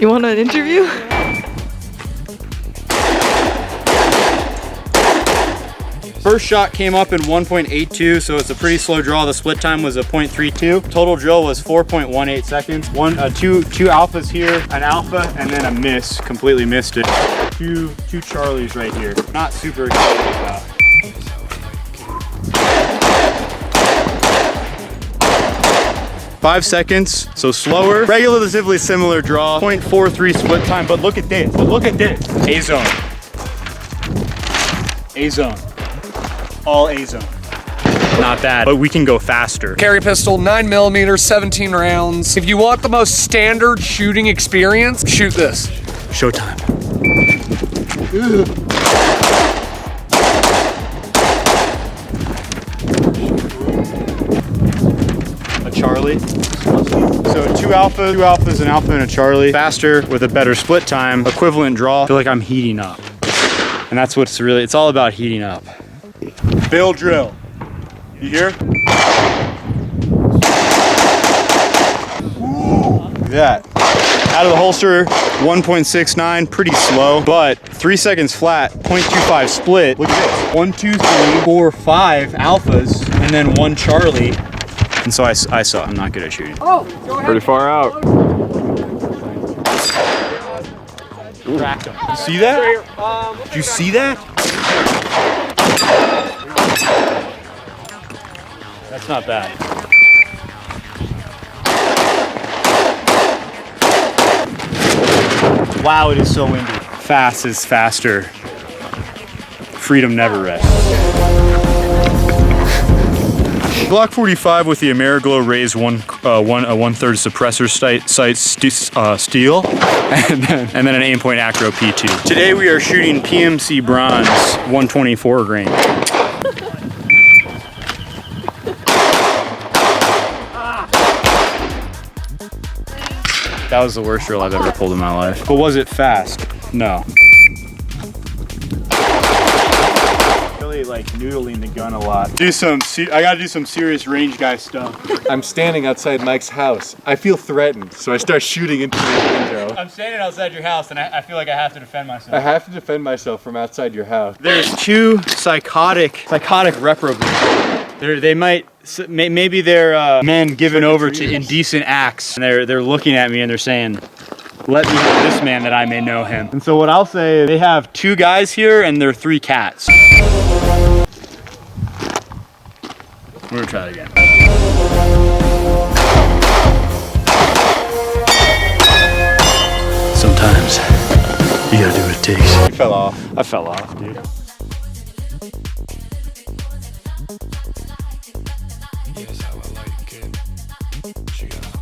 You want an interview? First shot came up in 1.82, so it's a pretty slow draw. The split time was a 0.32. Total drill was 4.18 seconds. Two alphas here, an alpha, and then a miss. Completely missed it. Two Charlies right here. Not super excited about. 5 seconds, so slower. Relatively similar draw, 0.43 split time, but look at this, A-zone. A-zone. All A-zone. Not bad, but we can go faster. Carry pistol, 9mm, 17 rounds. If you want the most standard shooting experience, shoot this. Showtime. A Charlie. So two alphas, an alpha and a Charlie. Faster with a better split time, equivalent draw. I feel like I'm heating up. And that's what's really, it's all about heating up. Bill drill. You hear? Look at that. Out of the holster, 1.69, pretty slow, but 3 seconds flat, 0.25 split. Look at this. 1, 2, 3, 4, 5 alphas, and then 1 Charlie. And so I saw, I'm not good at shooting. Oh, go ahead. Pretty far out. Cracked him. You see that? Did you see that? That's not bad. Wow, it is so windy. Fast is faster. Freedom never rests. Glock 45 with the Ameriglow raised 1/3 suppressor sight steel, and then an Aimpoint Acro P2. Today we are shooting PMC bronze 124 grain. That was the worst drill I've ever pulled in my life. But was it fast? No. Really like noodling the gun a lot. I gotta do some serious range guy stuff. I'm standing outside Mike's house. I feel threatened, so I start shooting into the window. I'm standing outside your house and I feel like I have to defend myself. I have to defend myself from outside your house. There's two psychotic reprobates. Maybe they're men given over to indecent acts. And they're looking at me and they're saying, let me have this man that I may know him. And so what I'll say is they have 2 guys here and they're 3 cats. We're gonna try it again. Sometimes you gotta do what it takes. You fell off. I fell off, dude. Here's how I like it. Check it out.